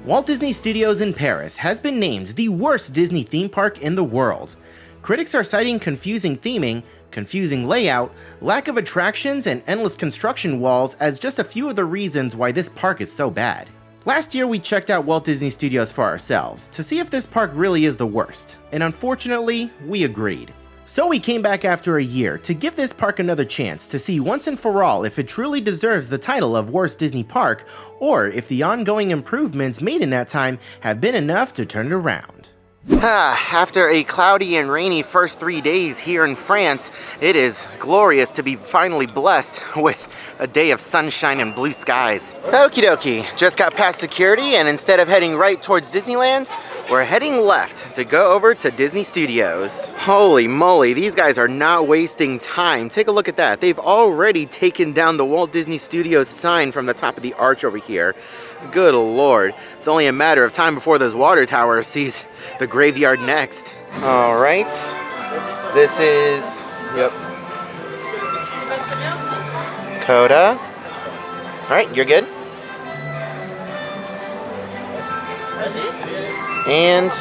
Walt Disney Studios in Paris has been named the worst Disney theme park in the world. Critics are citing confusing theming, confusing layout, lack of attractions, and endless construction walls as just a few of the reasons why this park is so bad. Last year we checked out Walt Disney Studios for ourselves to see if this park really is the worst, and unfortunately, we agreed. So we came back after a year to give this park another chance to see once and for all if it truly deserves the title of Worst Disney Park, or if the ongoing improvements made in that time have been enough to turn it around. After a cloudy and rainy first 3 days here in France, it is glorious to be finally blessed with a day of sunshine and blue skies. Okie dokie, just got past security, and instead of heading right towards Disneyland, we're heading left to go over to Disney Studios. Holy moly, these guys are not wasting time. Take a look at that. They've already taken down the Walt Disney Studios sign from the top of the arch over here. Good lord. It's only a matter of time before this water tower sees the graveyard next. All right. This is, yep. Koda. All right, you're good. And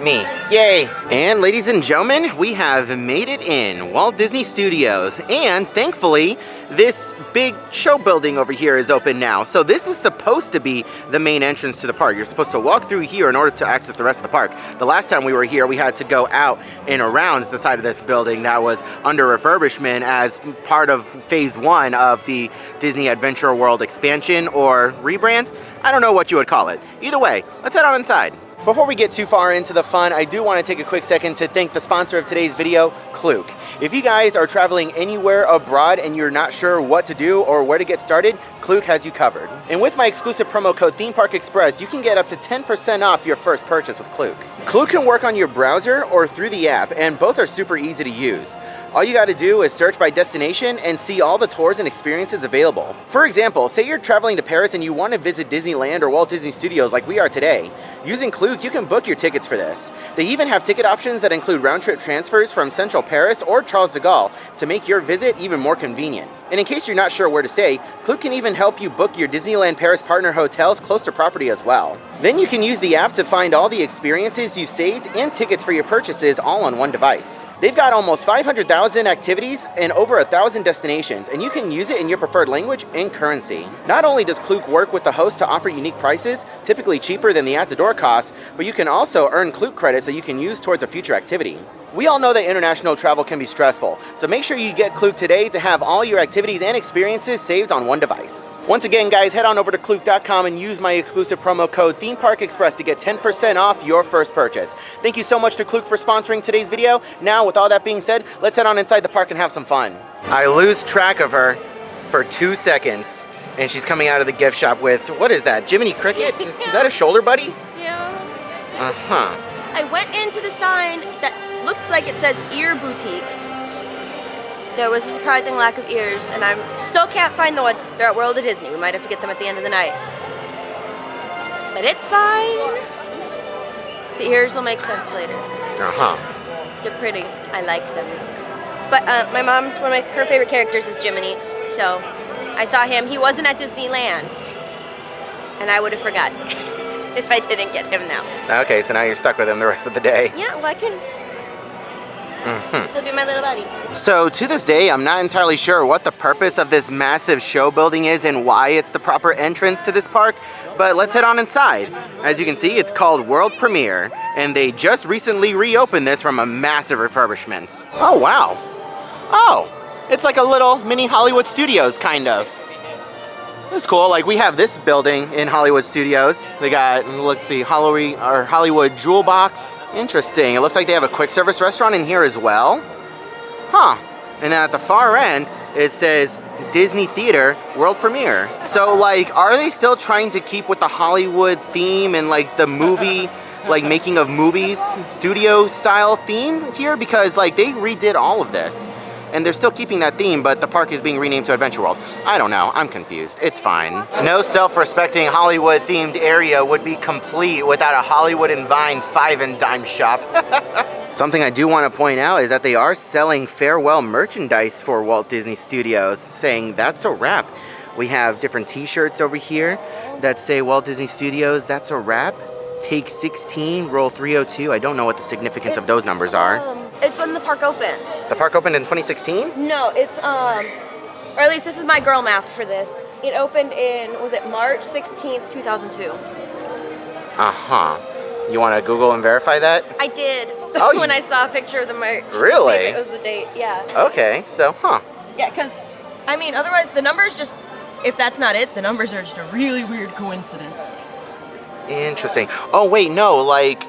me. Yay! And ladies and gentlemen, we have made it in Walt Disney Studios, and thankfully this big show building over here is open now. So this is supposed to be the main entrance to the park. You're supposed to walk through here in order to access the rest of the park. The last time we were here, we had to go out and around the side of this building that was under refurbishment as part of phase 1 of the Disney Adventure World expansion or rebrand. I don't know what you would call it. Either way, let's head on inside. Before we get too far into the fun, I do want to take a quick second to thank the sponsor of today's video, KLOOK. If you guys are traveling anywhere abroad and you're not sure what to do or where to get started, KLOOK has you covered. And with my exclusive promo code ThemeParkExpress, you can get up to 10% off your first purchase with KLOOK. KLOOK can work on your browser or through the app, and both are super easy to use. All you gotta do is search by destination and see all the tours and experiences available. For example, say you're traveling to Paris and you want to visit Disneyland or Walt Disney Studios like we are today. Using KLOOK, you can book your tickets for this. They even have ticket options that include round-trip transfers from Central Paris or Charles de Gaulle to make your visit even more convenient. And in case you're not sure where to stay, KLOOK can even help you book your Disneyland Paris partner hotels close to property as well. Then you can use the app to find all the experiences you've saved and tickets for your purchases all on one device. They've got almost 500,000 activities and over 1,000 destinations, and you can use it in your preferred language and currency. Not only does KLOOK work with the host to offer unique prices, typically cheaper than the at-the-door cost, but you can also earn KLOOK credits that you can use towards a future activity. We all know that international travel can be stressful, so make sure you get KLOOK today to have all your activities and experiences saved on one device. Once again, guys, head on over to KLOOK.com and use my exclusive promo code ThemeParkExpress to get 10% off your first purchase. Thank you so much to KLOOK for sponsoring today's video. Now, with all that being said, let's head on inside the park and have some fun. I lose track of her for 2 seconds, and she's coming out of the gift shop with, what is that, Jiminy Cricket? Is that a shoulder buddy? Yeah. Uh-huh. I went into the sign that looks like it says ear boutique. There was a surprising lack of ears, and I still can't find the ones. They're at World of Disney. We might have to get them at the end of the night. But it's fine. The ears will make sense later. Uh-huh. They're pretty. I like them. But my mom's, her favorite characters is Jiminy, so I saw him. He wasn't at Disneyland, and I would have forgotten if I didn't get him now. Okay, so now you're stuck with him the rest of the day. Yeah, well, I can. He'll be my little buddy. So to this day, I'm not entirely sure what the purpose of this massive show building is and why it's the proper entrance to this park, but let's head on inside. As you can see, it's called World Premiere, and they just recently reopened this from a massive refurbishment. Oh, wow. Oh, it's like a little mini Hollywood Studios, kind of. That's cool. Like, we have this building in Hollywood Studios. They got, let's see, Hollywood Jewel Box. Interesting. It looks like they have a quick service restaurant in here as well. Huh. And then at the far end, it says Disney Theater World Premiere. So, like, are they still trying to keep with the Hollywood theme and, like, the movie, like, making of movies, studio style theme here? Because, like, they redid all of this. And they're still keeping that theme, but the park is being renamed to Adventure World. I don't know, I'm confused. It's fine. No self-respecting Hollywood-themed area would be complete without a Hollywood and Vine 5 and dime shop. Something I do want to point out is that they are selling farewell merchandise for Walt Disney Studios, saying that's a wrap. We have different t-shirts over here that say Walt Disney Studios. That's a wrap. Take 16, roll 302. I don't know what the significance of those numbers are. It's when the park opens. The park opened in 2016? No, it's or at least this is my girl math for this. It opened in, was it March 16th, 2002? Uh-huh. You want to Google and verify that? I did. Oh, when I saw a picture of the merch. Really? It was the date, yeah. Okay, so, Yeah, because, I mean, otherwise the numbers just, if that's not it, the numbers are just a really weird coincidence. Interesting. Oh, wait, no, like,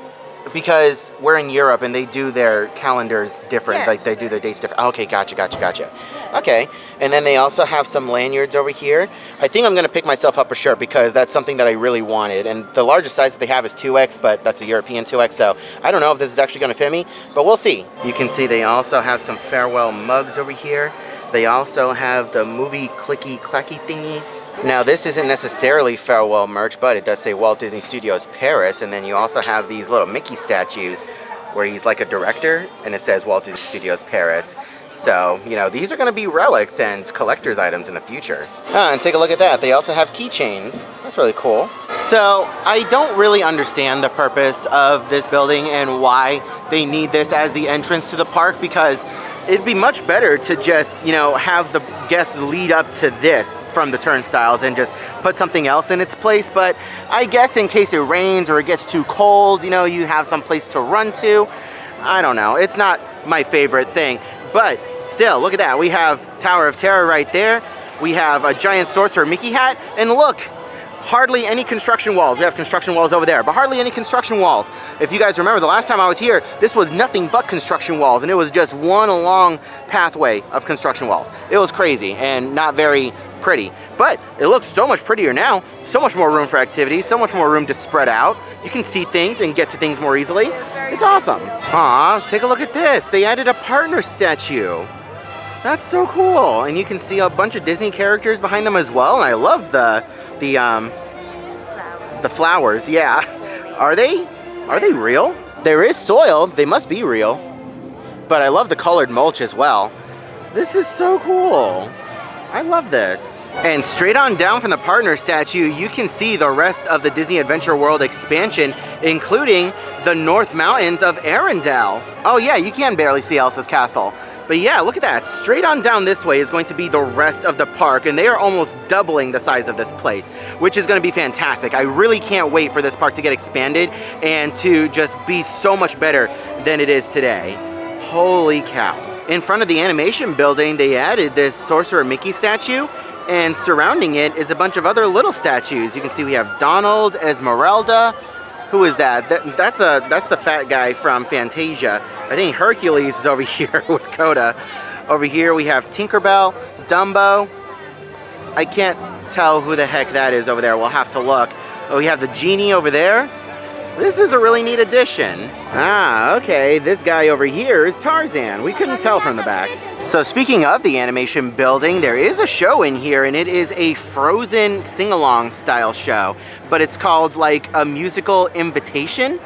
because we're in Europe and they do their calendars different. Yeah. Like, they do their dates different. Okay, gotcha. Okay, and then they also have some lanyards over here. I think I'm going to pick myself up a shirt because that's something that I really wanted. And the largest size that they have is 2X, but that's a European 2X, so I don't know if this is actually going to fit me, but we'll see. You can see they also have some farewell mugs over here. They also have the movie clicky clacky thingies. Now this isn't necessarily farewell merch, but it does say Walt Disney Studios Paris, and then you also have these little Mickey statues where he's like a director, and it says Walt Disney Studios Paris. So, you know, these are gonna be relics and collector's items in the future. And take a look at that. They also have keychains. That's really cool. So, I don't really understand the purpose of this building and why they need this as the entrance to the park, because it'd be much better to just, you know, have the guests lead up to this from the turnstiles and just put something else in its place. But I guess in case it rains or it gets too cold, you know, you have some place to run to. I don't know. It's not my favorite thing. But still, look at that. We have Tower of Terror right there. We have a giant Sorcerer Mickey hat. And look, hardly any construction walls. We have construction walls over there, but hardly any construction walls. If you guys remember, the last time I was here, this was nothing but construction walls, and it was just one long pathway of construction walls. It was crazy and not very pretty, but it looks so much prettier now. So much more room for activities, so much more room to spread out. You can see things and get to things more easily. It's awesome. Aw, take a look at this. They added a partner statue. That's so cool. And you can see a bunch of Disney characters behind them as well, and I love the flowers, yeah. Are they real? There is soil, they must be real. But I love the colored mulch as well. This is so cool. I love this. And straight on down from the partner statue, you can see the rest of the Disney Adventure World expansion, including the North Mountains of Arendelle. Oh yeah, you can barely see Elsa's castle. But yeah, look at that. Straight on down this way is going to be the rest of the park, and they are almost doubling the size of this place, which is going to be fantastic. I really can't wait for this park to get expanded and to just be so much better than it is today. Holy cow. In front of the animation building, they added this Sorcerer Mickey statue, and surrounding it is a bunch of other little statues. You can see we have Donald, Esmeralda. Who is that? That's the fat guy from Fantasia. I think Hercules is over here with Koda. Over here we have Tinkerbell, Dumbo. I can't tell who the heck that is over there. We'll have to look. Oh, we have the genie over there. This is a really neat addition. Ah, okay. This guy over here is Tarzan. We couldn't tell from the back. So speaking of the animation building, there is a show in here, and it is a Frozen sing-along style show, but it's called like a musical invitation.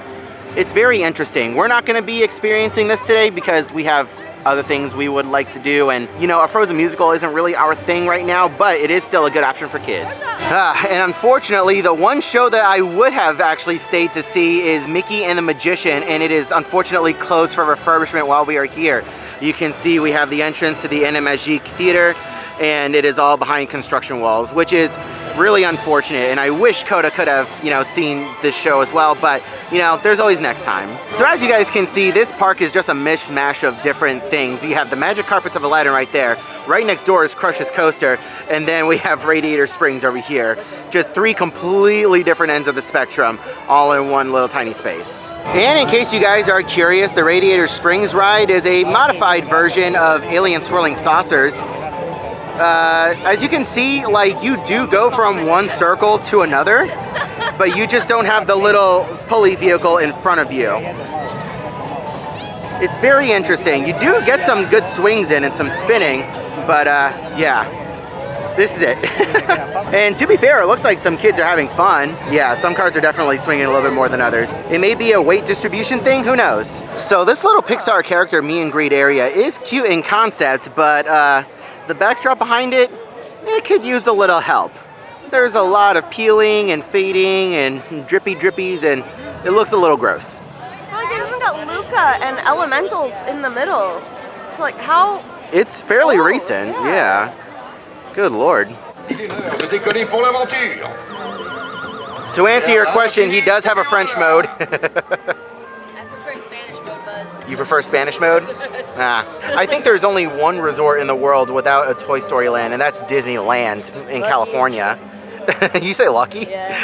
It's very interesting. We're not going to be experiencing this today because we have other things we would like to do, and you know, a Frozen musical isn't really our thing right now, but it is still a good option for kids. And unfortunately, the one show that I would have actually stayed to see is Mickey and the Magician, and it is unfortunately closed for refurbishment while we are here. You can see we have the entrance to the Animagique Theater, and it is all behind construction walls, which is really unfortunate, and I wish Koda could have, you know, seen this show as well, but, you know, there's always next time. So as you guys can see, this park is just a mishmash of different things. You have the Magic Carpets of Aladdin right there. Right next door is Crush's Coaster, and then we have Radiator Springs over here. Just three completely different ends of the spectrum, all in one little tiny space. And in case you guys are curious, the Radiator Springs ride is a modified version of Alien Swirling Saucers. As you can see, like, you do go from one circle to another, but you just don't have the little pulley vehicle in front of you. It's very interesting. You do get some good swings in and some spinning, but yeah, this is it. And to be fair, it looks like some kids are having fun. Yeah, some cars are definitely swinging a little bit more than others. It may be a weight distribution thing, who knows? So this little Pixar character meet and greet area is cute in concept, but the backdrop behind it, it could use a little help. There's a lot of peeling and fading and drippy drippies, and it looks a little gross. Well, they even got Luca and Elementals in the middle. So like how? It's fairly recent, yeah. Good lord. To answer your question, he does have a French mode. I prefer Spanish mode, Buzz. You prefer Spanish mode? I think there's only one resort in the world without a Toy Story Land, and that's Disneyland in California. You say lucky? Yeah.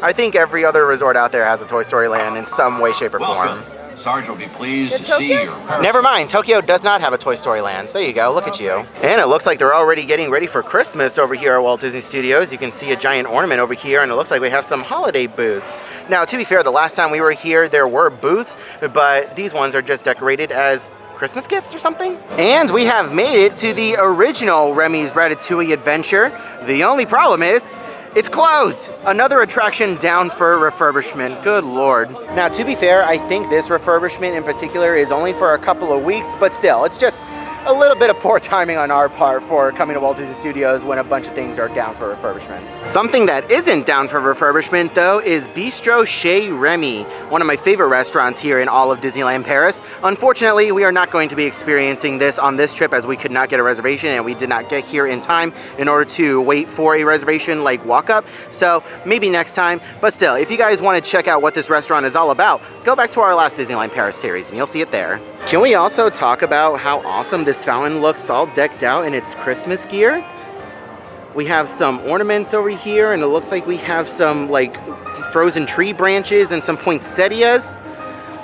I think every other resort out there has a Toy Story Land in some way, shape, or form. Sarge will be pleased to see your parents. Never mind, Tokyo does not have a Toy Story Land. There you go, look at you. And it looks like they're already getting ready for Christmas over here at Walt Disney Studios. You can see a giant ornament over here, and it looks like we have some holiday booths. Now, to be fair, the last time we were here, there were booths, but these ones are just decorated as Christmas gifts or something. And we have made it to the original Remy's Ratatouille adventure. The only problem is, it's closed! Another attraction down for refurbishment. Good lord. Now, to be fair, I think this refurbishment in particular is only for a couple of weeks, but still, it's just a little bit of poor timing on our part for coming to Walt Disney Studios when a bunch of things are down for refurbishment. Something that isn't down for refurbishment, though, is Bistro Chez Remy, one of my favorite restaurants here in all of Disneyland Paris. Unfortunately, we are not going to be experiencing this on this trip as we could not get a reservation and we did not get here in time in order to wait for a reservation like walk-up. So maybe next time, but still, if you guys want to check out what this restaurant is all about, go back to our last Disneyland Paris series and you'll see it there. Can we also talk about how awesome this fountain looks all decked out in its Christmas gear? We have some ornaments over here, and it looks like we have some like frozen tree branches and some poinsettias.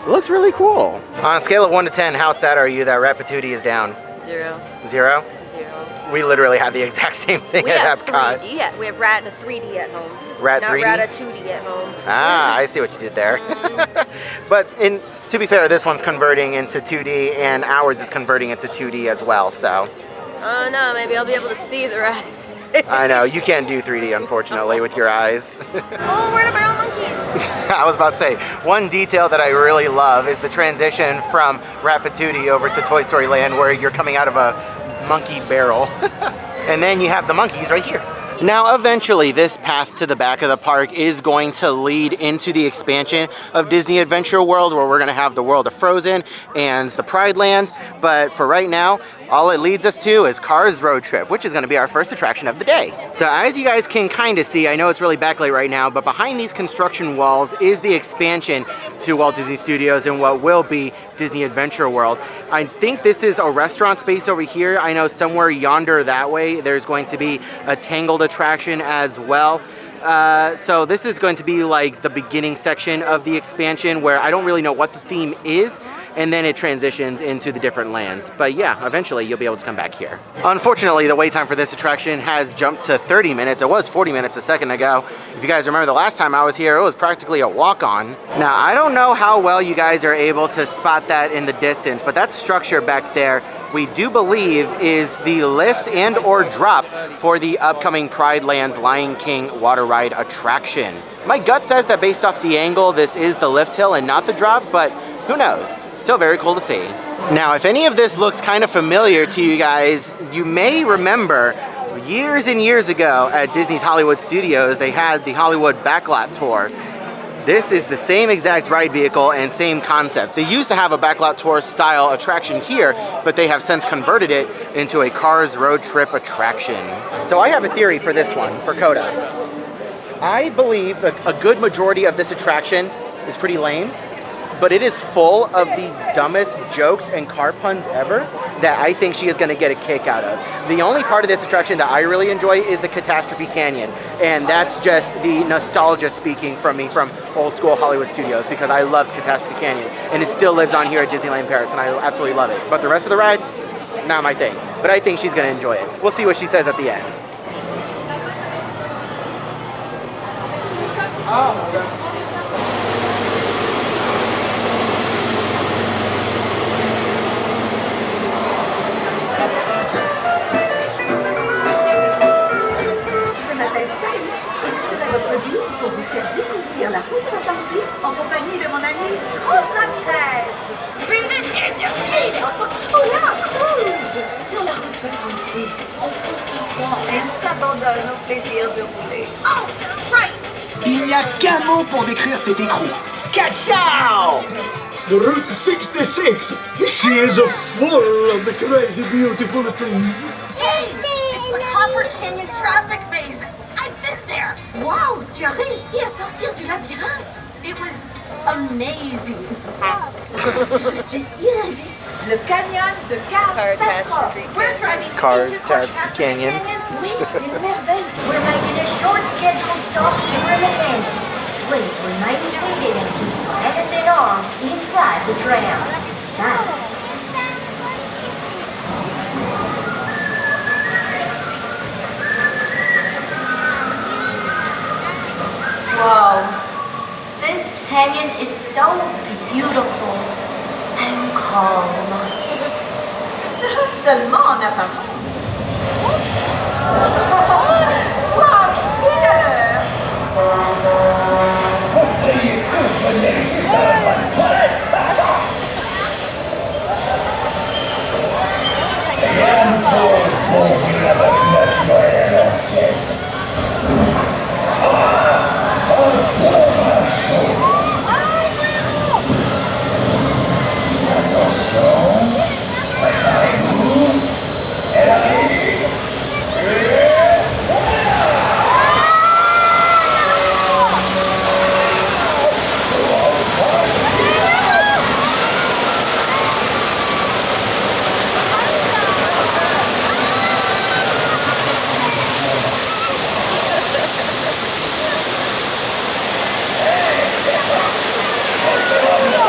It looks really cool. On a scale of 1 to 10, how sad are you that Ratatouille is down? 0. 0? 0. We literally have the exact same thing at Epcot. 3D. We have Rat 3D at home. Rat Not 3D? Ratatouille at home. Ah, I see what you did there. But to be fair, this one's converting into 2D, and ours is converting into 2D as well, so. Oh no, maybe I'll be able to see the rat. I know, you can't do 3D, unfortunately, with your eyes. Oh, we're the barrel monkeys. I was about to say, one detail that I really love is the transition from Ratatouille over to Toy Story Land, where you're coming out of a monkey barrel. And then you have the monkeys right here. Now, eventually, this path to the back of the park is going to lead into the expansion of Disney Adventure World, where we're going to have the World of Frozen and the Pride Lands. But for right now, all it leads us to is Cars Road Trip, which is going to be our first attraction of the day. So as you guys can kind of see, I know it's really backlit right now, but behind these construction walls is the expansion to Walt Disney Studios and what will be Disney Adventure World. I think this is a restaurant space over here. I know somewhere yonder that way, there's going to be a Tangled attraction as well. So this is going to be like the beginning section of the expansion where I don't really know what the theme is, and then it transitions into the different lands. But yeah, eventually you'll be able to come back here. Unfortunately, the wait time for this attraction has jumped to 30 minutes. It was 40 minutes a second ago. If you guys remember the last time I was here, it was practically a walk-on. Now, I don't know how well you guys are able to spot that in the distance, but that structure back there, we do believe is the lift and or drop for the upcoming Pride Lands Lion King water ride attraction. My gut says that based off the angle, this is the lift hill and not the drop, but who knows? Still very cool to see. Now, if any of this looks kind of familiar to you guys, you may remember years and years ago at Disney's Hollywood Studios, they had the Hollywood Backlot Tour. This is the same exact ride vehicle and same concept. They used to have a backlot tour style attraction here, but they have since converted it into a Cars Road Trip attraction. So I have a theory for this one, for Koda. I believe that a good majority of this attraction is pretty lame, but it is full of the dumbest jokes and car puns ever that I think she is going to get a kick out of. The only part of this attraction that I really enjoy is the Catastrophe Canyon, and that's just the nostalgia speaking from me from old school Hollywood Studios, because I loved Catastrophe Canyon, and it still lives on here at Disneyland Paris, and I absolutely love it. But the rest of the ride, not my thing. But I think she's going to enjoy it. We'll see what she says at the end. Votre guide pour vous faire découvrir la route 66 en compagnie de mon amie François Pérez. Oh là, cruise! Sur la route 66, on prend son temps. attendons nos plaisirs de rouler. Oh, right! Il n'y a qu'un mot pour décrire cet écrou. Ciao! The Route 66. She is full of the crazy, beautiful things. Hey! It's the Copper Canyon traffic maze. I've been there. Wow! Tu as réussi à sortir du labyrinthe. It was amazing. Je suis irrésistible. Le canyon de catastrophe. We're driving into Catastrophe Canyon. Oui, une merveille. We're making a short scheduled stop here in the canyon. Please remain seated and keep your hands and arms inside the tram. Thanks. Whoa. This canyon is so beautiful and calm. Seulement en apparence. Wow, quelle heure!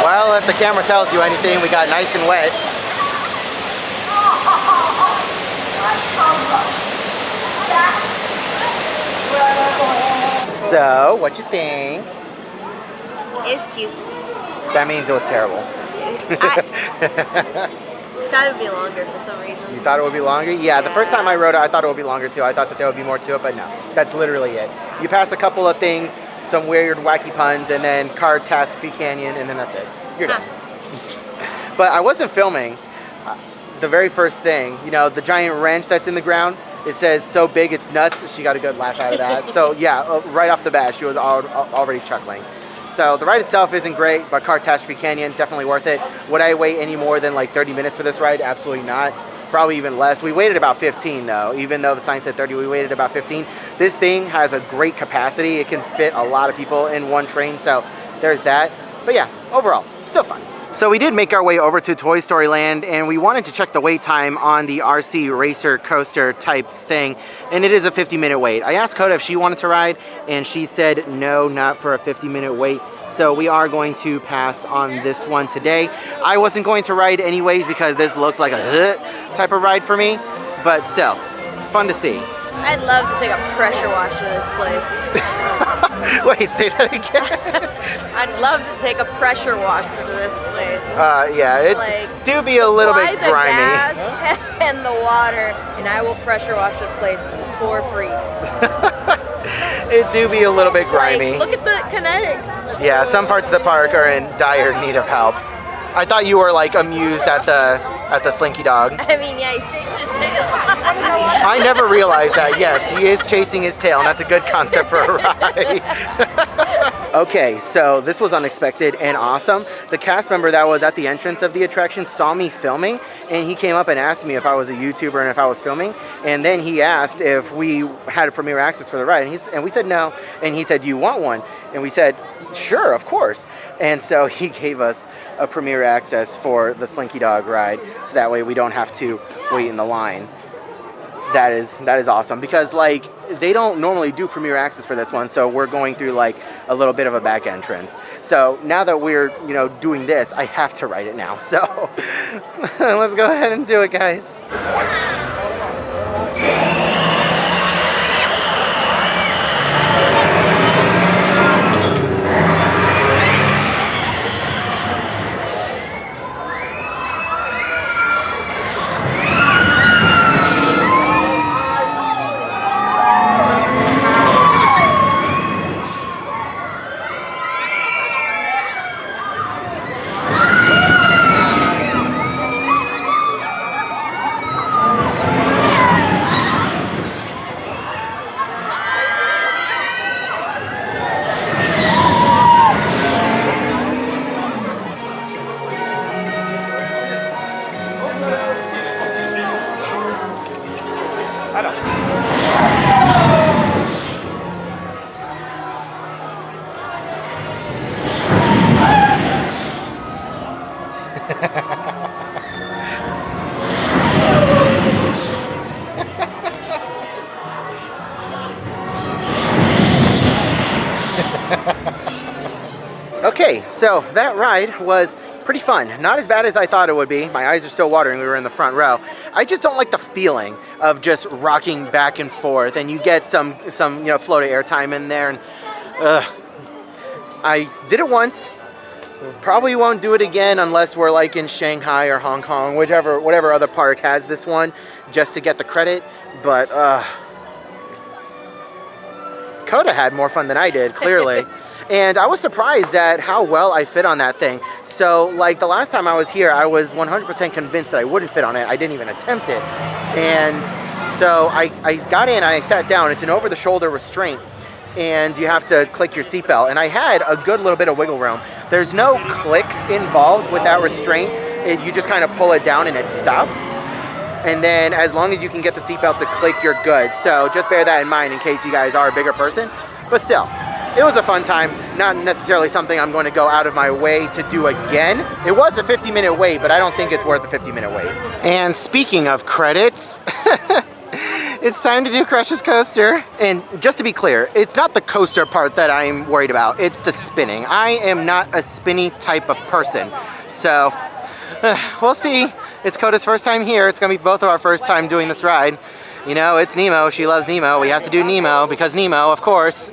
Well, if the camera tells you anything, we got nice and wet. So, what'd you think? It's cute. That means it was terrible. I thought it would be longer for some reason. You thought it would be longer? Yeah, the first time I wrote it, I thought it would be longer too. I thought that there would be more to it, but no. That's literally it. You pass a couple of things, some weird, wacky puns, and then Catastrophe Canyon, and then that's it. You're done. But I wasn't filming. The very first thing, you know, the giant wrench that's in the ground, it says so big it's nuts. She got a good laugh out of that. So yeah, right off the bat, she was already chuckling. So the ride itself isn't great, but Catastrophe Canyon, definitely worth it. Would I wait any more than like 30 minutes for this ride? Absolutely not. Probably even less. We waited about 15 though. Even though the sign said 30, we waited about 15. This thing has a great capacity. It can fit a lot of people in one train, so there's that. But yeah, overall, still fun. So we did make our way over to Toy Story Land, and we wanted to check the wait time on the RC Racer coaster type thing, and it is a 50-minute wait. I asked Koda if she wanted to ride, and she said no, not for a 50-minute wait. So we are going to pass on this one today. I wasn't going to ride anyways because this looks like a type of ride for me, but still, it's fun to see. I'd love to take a pressure wash to this place. Wait, say that again? I'd love to take a pressure washer to this place. Yeah, it Like, do be a little bit supply the grimy. gas and the water, and I will pressure wash this place for free. It do be a little bit grimy. Like, look at the kinetics. Yeah, some parts of the park are in dire need of help. I thought you were like amused at the Slinky Dog. I mean, yeah, he's chasing his tail. I never realized that. Yes, he is chasing his tail, and that's a good concept for a ride. Okay, so this was unexpected and awesome. The cast member that was at the entrance of the attraction saw me filming, and he came up and asked me if I was a YouTuber and if I was filming, and then he asked if we had a premiere access for the ride, and we said no, and he said, do you want one? And we said, sure, of course. And so he gave us a premiere access for the Slinky Dog ride, so that way we don't have to wait in the line. That is awesome, because like they don't normally do premiere access for this one, so we're going through like a little bit of a back entrance. So now that we're doing this, I have to ride it now. So let's go ahead and do it, guys. Okay, so that ride was pretty fun. Not as bad as I thought it would be. My eyes are still watering. We were in the front row. I just don't like the feeling of just rocking back and forth, and you get some float of air time in there. And I did it once. Probably won't do it again unless we're like in Shanghai or Hong Kong, whatever other park has this one, just to get the credit. But Koda had more fun than I did, clearly. And I was surprised at how well I fit on that thing. So, like, the last time I was here, I was 100% convinced that I wouldn't fit on it. I didn't even attempt it. And so I got in and I sat down. It's an over-the-shoulder restraint, and you have to click your seatbelt. And I had a good little bit of wiggle room. There's no clicks involved with that restraint. You just kind of pull it down and it stops. And then as long as you can get the seatbelt to click, you're good. So just bear that in mind in case you guys are a bigger person. But still, it was a fun time. Not necessarily something I'm going to go out of my way to do again. It was a 50-minute wait, but I don't think it's worth a 50-minute wait. And speaking of credits, it's time to do Crush's Coaster. And just to be clear, it's not the coaster part that I'm worried about. It's the spinning. I am not a spinny type of person. So we'll see. It's Koda's first time here. It's going to be both of our first time doing this ride. You know, it's Nemo. She loves Nemo. We have to do Nemo because Nemo, of course.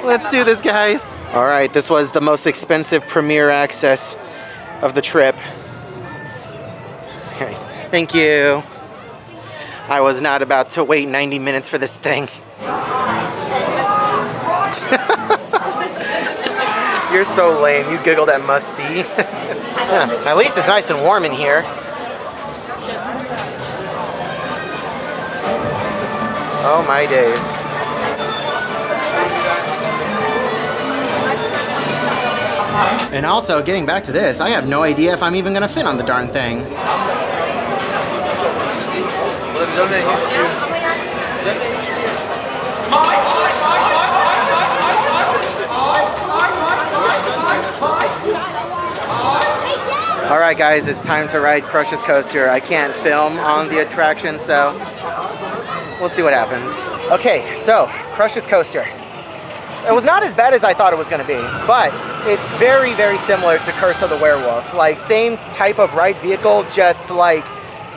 Let's do this, guys. All right, this was the most expensive premiere access of the trip. Okay, thank you. I was not about to wait 90 minutes for this thing. You're so lame. You giggled at must see. Yeah, at least it's nice and warm in here. Oh my days. And also, getting back to this, I have no idea if I'm even gonna fit on the darn thing. Alright guys, it's time to ride Crush's Coaster. I can't film on the attraction, so we'll see what happens. Okay, so Crush's Coaster. It was not as bad as I thought it was going to be, but it's very, very similar to Curse of the Werewolf. Like, same type of ride vehicle, just like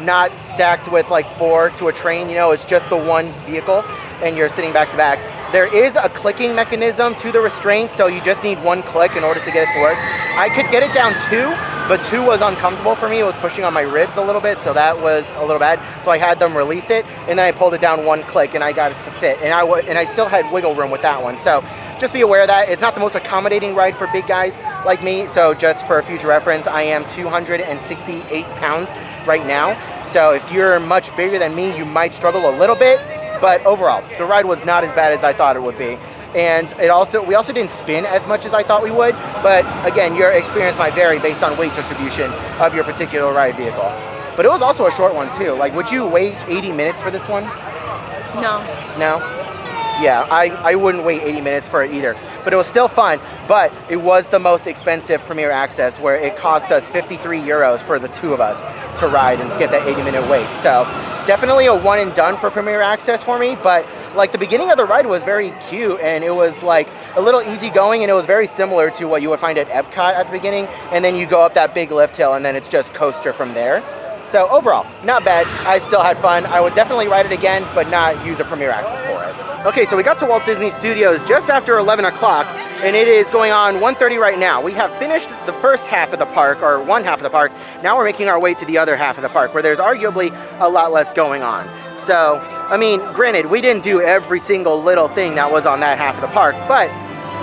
not stacked with like four to a train, you know, it's just the one vehicle and you're sitting back to back. There is a clicking mechanism to the restraint, so you just need one click in order to get it to work. I could get it down 2, but 2 was uncomfortable for me. It was pushing on my ribs a little bit, so that was a little bad. So I had them release it, and then I pulled it down 1 click, and I got it to fit. And I still had wiggle room with that one. So just be aware of that. It's not the most accommodating ride for big guys like me. So just for future reference, I am 268 pounds right now. So if you're much bigger than me, you might struggle a little bit. But overall, the ride was not as bad as I thought it would be. And we also didn't spin as much as I thought we would. But again, your experience might vary based on weight distribution of your particular ride vehicle. But it was also a short one too. Like, would you wait 80 minutes for this one? No. No? Yeah, I wouldn't wait 80 minutes for it either. But it was still fun. But it was the most expensive Premier Access, where it cost us 53 euros for the two of us to ride and skip that 80-minute wait. So definitely a one and done for Premier Access for me. But like, the beginning of the ride was very cute, and it was like a little easygoing, and it was very similar to what you would find at Epcot at the beginning. And then you go up that big lift hill, and then it's just coaster from there. So overall, not bad. I still had fun. I would definitely ride it again, but not use a Premier Access for it. Okay, so we got to Walt Disney Studios just after 11 o'clock, and it is going on 1:30 right now. We have finished the first half of the park, or one half of the park. Now we're making our way to the other half of the park, where there's arguably a lot less going on. So, I mean, granted, we didn't do every single little thing that was on that half of the park, but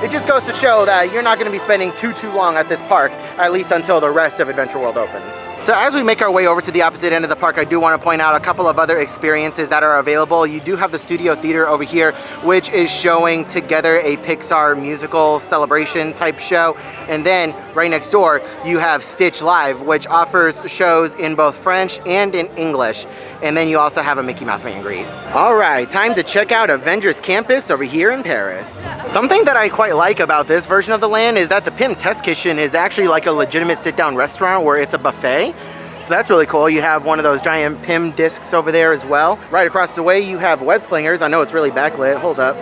it just goes to show that you're not going to be spending too long at this park, at least until the rest of Adventure World opens. So as we make our way over to the opposite end of the park, I do want to point out a couple of other experiences that are available. You do have the Studio Theater over here, which is showing together a Pixar musical celebration type show. And then right next door, you have Stitch Live, which offers shows in both French and in English. And then you also have a Mickey Mouse meet and greet. All right, time to check out Avengers Campus over here in Paris. Something that I quite like about this version of the land is that the Pym Test Kitchen is actually like a legitimate sit-down restaurant where it's a buffet. So that's really cool. You have one of those giant PIM discs over there as well. Right across the way, you have web slingers. I know it's really backlit. Hold up.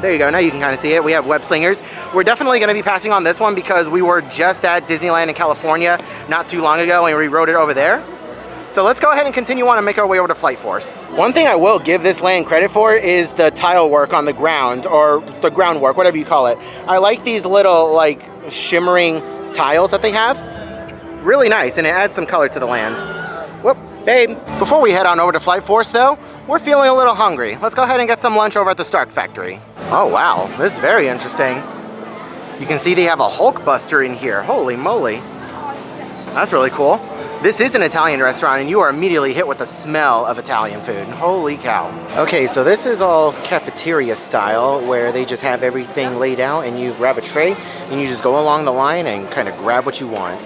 There you go. Now you can kind of see it. We have web slingers. We're definitely going to be passing on this one because we were just at Disneyland in California not too long ago and we rode it over there. So let's go ahead and continue on and make our way over to Flight Force. One thing I will give this land credit for is the tile work on the ground, or the groundwork, whatever you call it. I like these little like shimmering tiles that they have. Really nice, and it adds some color to the land. Whoop, babe. Before we head on over to Flight Force though, we're feeling a little hungry. Let's go ahead and get some lunch over at the Stark Factory. Oh wow, this is very interesting. You can see they have a Hulk Buster in here. Holy moly. That's really cool. This is an Italian restaurant and you are immediately hit with the smell of Italian food. Holy cow. Okay, so this is all cafeteria style where they just have everything laid out and you grab a tray and you just go along the line and kind of grab what you want.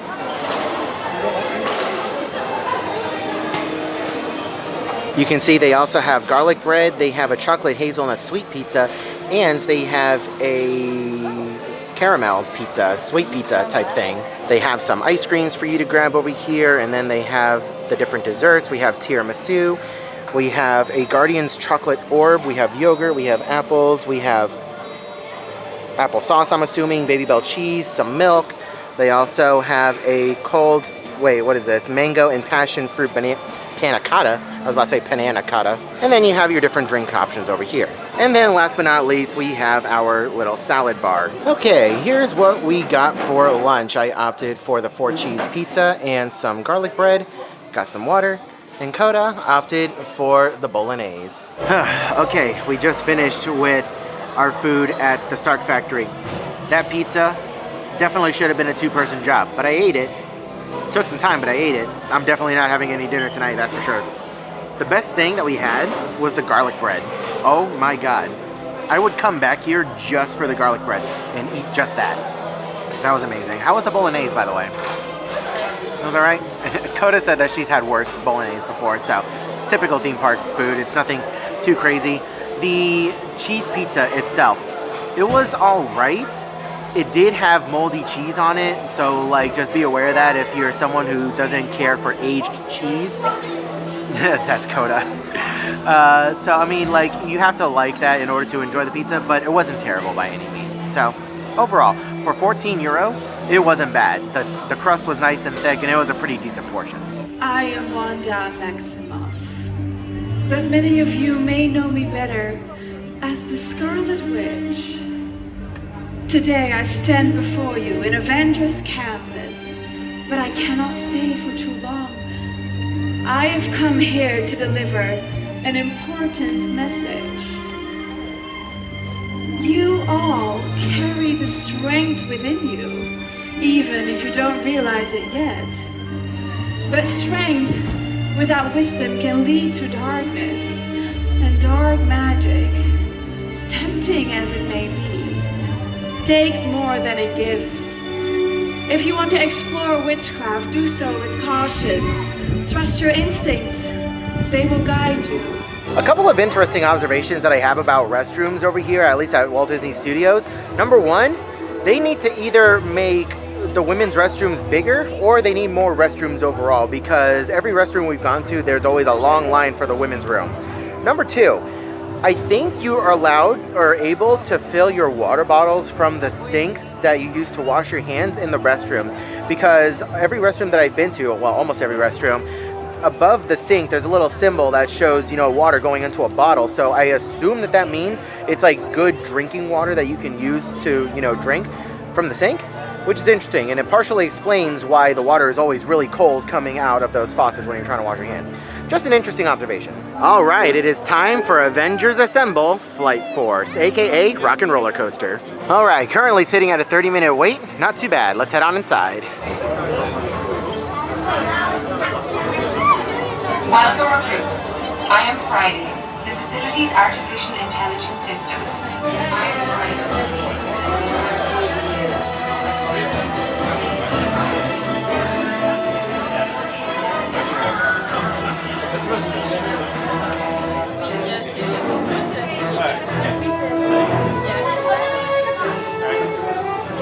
You can see they also have garlic bread, they have a chocolate hazelnut sweet pizza, and they have a caramel pizza, sweet pizza type thing. They have some ice creams for you to grab over here, and then they have the different desserts. We have tiramisu, we have a Guardian's chocolate orb, we have yogurt, we have apples, we have applesauce, I'm assuming, Baby Bell cheese, some milk. They also have a cold, wait, what is this? Mango and passion fruit panna cotta. I was about to say banana cotta. And then you have your different drink options over here. And then last but not least, we have our little salad bar. Okay, here's what we got for lunch. I opted for the 4-cheese pizza and some garlic bread. Got some water. And Koda opted for the bolognese. Okay, we just finished with our food at the Stark Factory. That pizza definitely should have been a 2-person job, but I ate it. Took some time, but I ate it. I'm definitely not having any dinner tonight, that's for sure. The best thing that we had was the garlic bread. Oh my God. I would come back here just for the garlic bread and eat just that. That was amazing. How was the bolognese, by the way? It was all right? Koda said that she's had worse bolognese before, so it's typical theme park food. It's nothing too crazy. The cheese pizza itself, it was all right. It did have moldy cheese on it, so like just be aware of that if you're someone who doesn't care for aged cheese. That's Koda. So I mean, like, you have to like that in order to enjoy the pizza, but it wasn't terrible by any means. So overall, for €14, it wasn't bad. The crust was nice and thick, and it was a pretty decent portion. I am Wanda Maximoff, but many of you may know me better as the Scarlet Witch. Today I stand before you in Avengers Campus, but I cannot stay for too long. I have come here to deliver an important message. You all carry the strength within you, even if you don't realize it yet. But strength without wisdom can lead to darkness, and dark magic, tempting as it may be, takes more than it gives. If you want to explore witchcraft, do so with caution. Trust your instincts. They will guide you. A couple of interesting observations that I have about restrooms over here, at least at Walt Disney Studios. Number one, they need to either make the women's restrooms bigger or they need more restrooms overall, because every restroom we've gone to, there's always a long line for the women's room. Number two, I think you are allowed or able to fill your water bottles from the sinks that you use to wash your hands in the restrooms, because every restroom that I've been to, well, almost every restroom, above the sink there's a little symbol that shows, you know, water going into a bottle. So I assume that that means it's like good drinking water that you can use to, you know, drink from the sink, which is interesting, and it partially explains why the water is always really cold coming out of those faucets when you're trying to wash your hands. Just an interesting observation. All right, it is time for Avengers Assemble Flight Force, aka Rock and Roller Coaster. All right, currently sitting at a 30-minute wait. Not too bad. Let's head on inside. Welcome, recruits. I am Friday, the facility's artificial intelligence system.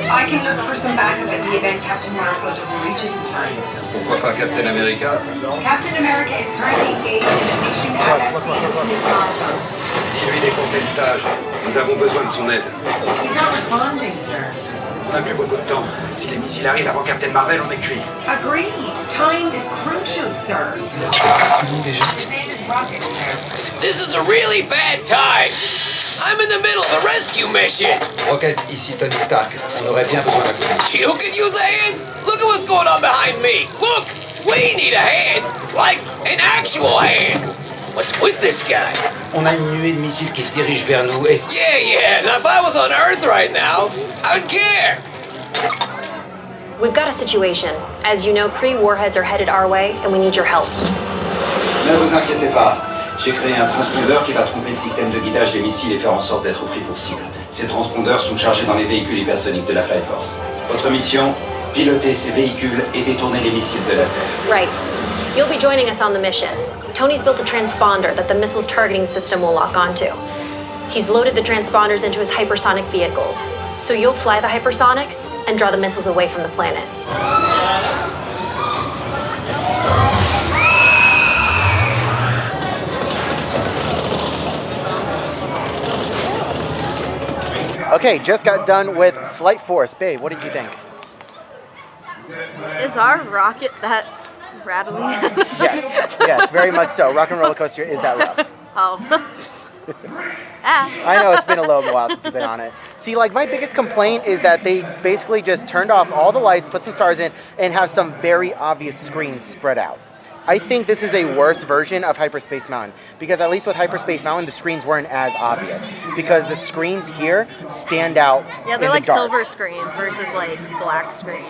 I can look for some backup in the event Captain Marvel doesn't reach us in time. Pourquoi pas Captain America? Captain America is currently engaged in a mission at that scene with Miss Marvel. Dis-lui d'écourter le stage. Nous avons besoin de son aide. He's not responding, sir. On n'a plus beaucoup de temps. Si les missiles arrivent avant Captain Marvel, on est cuit. Agreed. Time is crucial, sir. C'est presque nous déjà. His name is Rocket, sir. This is a really bad time. I'm in the middle of a rescue mission. Rocket, ici Tony Stark. On aurait bien besoin d'un coup de main. You can use a hand? Look at what's going on behind me. Look, we need a hand. Like an actual hand. What's with this guy? On a une nuée de missiles qui se dirigent vers nous et... Yeah. Now if I was on Earth right now, I would care. We've got a situation. As you know, Kree warheads are headed our way, and we need your help. Ne vous inquiétez pas. J'ai créé un transpondeur qui va tromper le système de guidage des missiles et faire en sorte d'être pris pour cible. Ces transpondeurs sont chargés dans les véhicules hypersoniques de la Flight Force. Votre mission, piloter ces véhicules et détourner les missiles de la Terre. Right. You'll be joining us on the mission. Tony's built a transponder that the missile's targeting system will lock onto. He's loaded the transponders into his hypersonic vehicles. So you'll fly the hypersonics and draw the missiles away from the planet. Okay, just got done with Flight Force. Babe, what did you think? Is our rocket that rattly? Yes, very much so. Rock and Roller Coaster is that rough. Oh. I know it's been a little while since you've been on it. See, like my biggest complaint is that they basically just turned off all the lights, put some stars in, and have some very obvious screens spread out. I think this is a worse version of Hyperspace Mountain, because at least with Hyperspace Mountain, the screens weren't as obvious, because the screens here stand out. Yeah, they're like silver screens versus like black screen.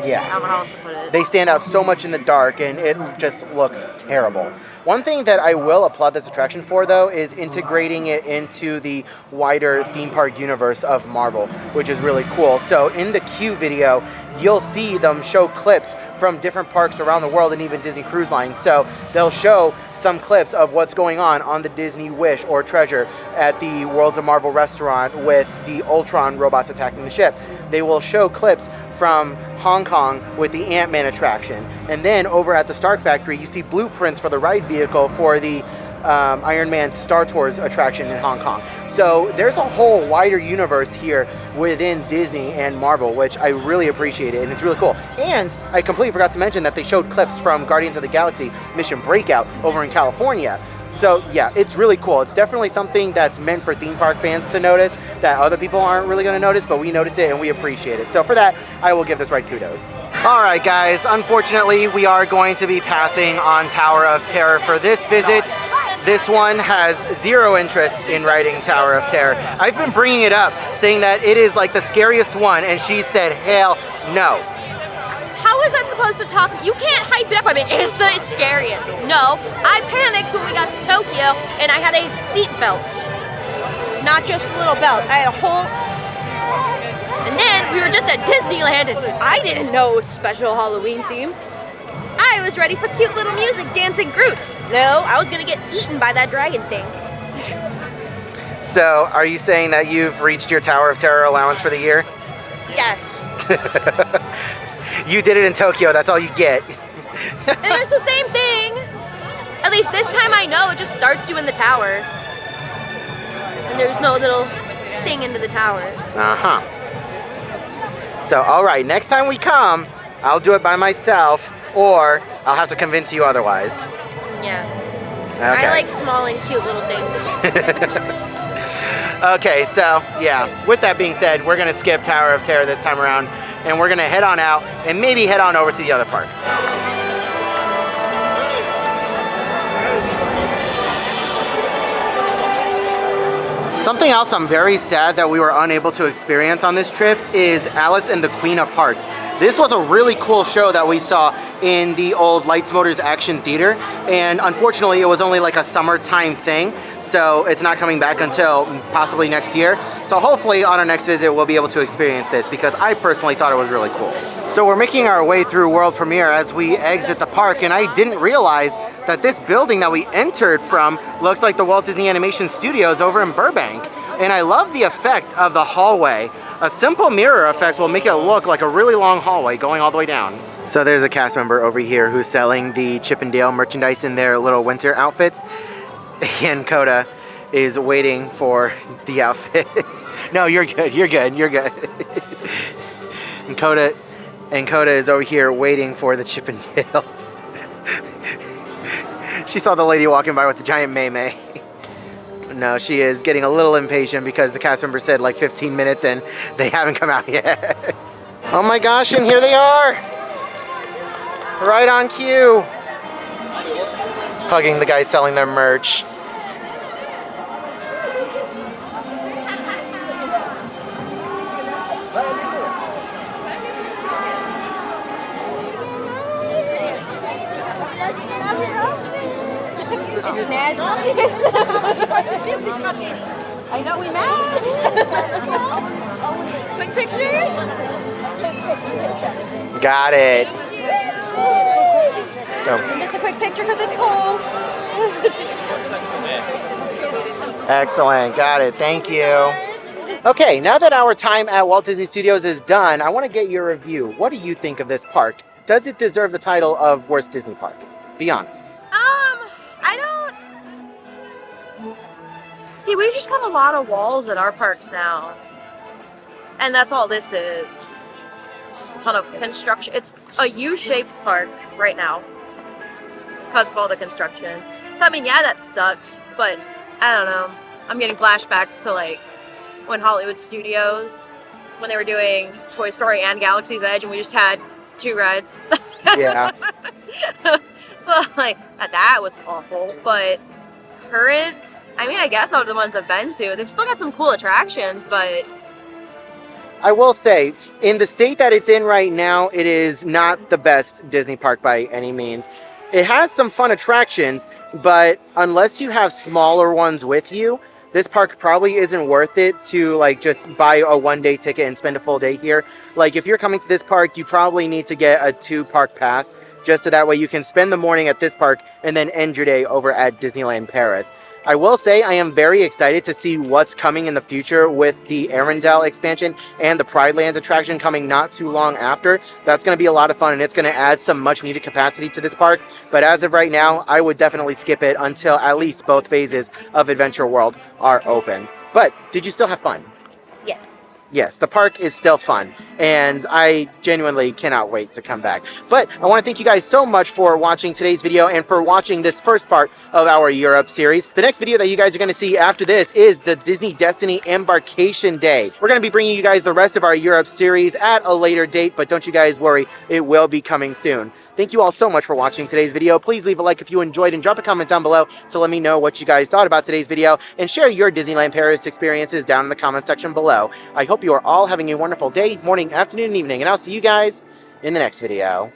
Yeah. I don't know how else to put it. They stand out so much in the dark, and it just looks terrible. One thing that I will applaud this attraction for, though, is integrating it into the wider theme park universe of Marvel, which is really cool. So in the Q video, you'll see them show clips from different parks around the world and even Disney Cruise Line. So they'll show some clips of what's going on the Disney Wish or Treasure at the Worlds of Marvel restaurant with the Ultron robots attacking the ship. They will show clips from Hong Kong with the Ant-Man attraction. And then over at the Stark Factory, you see blueprints for the ride vehicle for the Iron Man Star Tours attraction in Hong Kong. So there's a whole wider universe here within Disney and Marvel, which I really appreciate it, and it's really cool. And I completely forgot to mention that they showed clips from Guardians of the Galaxy Mission Breakout over in California. So yeah, it's really cool. It's definitely something that's meant for theme park fans to notice that other people aren't really going to notice, but we noticed it and we appreciate it. So for that, I will give this ride kudos. All right, guys, unfortunately, we are going to be passing on Tower of Terror for this visit. This one has zero interest in riding Tower of Terror. I've been bringing it up, saying that it is like the scariest one, and she said, hell no. How is that supposed to talk? You can't hype it up. I mean, it's the scariest. No, I panicked when we got to Tokyo and I had a seat belt. Not just a little belt. I had a whole... And then we were just at Disneyland and I didn't know it was special Halloween theme. I was ready for cute little music, dancing Groot. No, I was gonna get eaten by that dragon thing. So, are you saying that you've reached your Tower of Terror allowance for the year? Yeah. You did it in Tokyo, that's all you get. And it's the same thing. At least this time I know it just starts you in the tower. And there's no little thing into the tower. Uh-huh. So, alright, next time we come, I'll do it by myself, or I'll have to convince you otherwise. Yeah. Okay. I like small and cute little things. Okay, so, yeah, with that being said, we're gonna skip Tower of Terror this time around, and we're gonna head on out, and maybe head on over to the other park. Something else I'm very sad that we were unable to experience on this trip is Alice and the Queen of Hearts. This was a really cool show that we saw in the old Lights Motors Action Theater, and unfortunately it was only like a summertime thing, so it's not coming back until possibly next year. So hopefully on our next visit we'll be able to experience this, because I personally thought it was really cool. So we're making our way through World Premiere as we exit the park, and I didn't realize that this building that we entered from looks like the Walt Disney Animation Studios over in Burbank. And I love the effect of the hallway A simple mirror effect will make it look like a really long hallway going all the way down. So there's a cast member over here who's selling the Chip and Dale merchandise in their little winter outfits. And Koda is waiting for the outfits. No, you're good, you're good, you're good. And Koda is over here waiting for the Chip and Dales. She saw the lady walking by with the giant May. No, she is getting a little impatient because the cast member said like 15 minutes and they haven't come out yet. Oh my gosh, and here they are! Right on cue. Hugging the guy selling their merch. I know we match. Quick picture. Got it. Go. Just a quick picture because it's cold. Excellent. Got it. Thank you. Okay, now that our time at Walt Disney Studios is done, I want to get your review. What do you think of this park? Does it deserve the title of Worst Disney Park? Be honest. I don't... See, we've just got a lot of walls at our parks now. And that's all this is. Just a ton of construction. It's a U-shaped park right now because of all the construction. So, I mean, yeah, that sucks, but I don't know. I'm getting flashbacks to, like, when Hollywood Studios, when they were doing Toy Story and Galaxy's Edge, and we just had 2 rides. Yeah. So, like, that was awful. But current, I mean, I guess out of the ones I've been to, they've still got some cool attractions, but... I will say, in the state that it's in right now, it is not the best Disney park by any means. It has some fun attractions, but unless you have smaller ones with you, this park probably isn't worth it to like just buy a one-day ticket and spend a full day here. Like if you're coming to this park, you probably need to get a 2-park pass just so that way you can spend the morning at this park and then end your day over at Disneyland Paris. I will say I am very excited to see what's coming in the future with the Arendelle expansion and the Pride Lands attraction coming not too long after. That's going to be a lot of fun and it's going to add some much needed capacity to this park. But as of right now, I would definitely skip it until at least both phases of Adventure World are open. But did you still have fun? Yes. Yes, the park is still fun, and I genuinely cannot wait to come back. But I want to thank you guys so much for watching today's video and for watching this first part of our Europe series. The next video that you guys are going to see after this is the Disney Destiny Embarkation Day. We're going to be bringing you guys the rest of our Europe series at a later date, but don't you guys worry, it will be coming soon. Thank you all so much for watching today's video. Please leave a like if you enjoyed and drop a comment down below to let me know what you guys thought about today's video and share your Disneyland Paris experiences down in the comment section below. I hope you are all having a wonderful day, morning, afternoon, and evening, and I'll see you guys in the next video.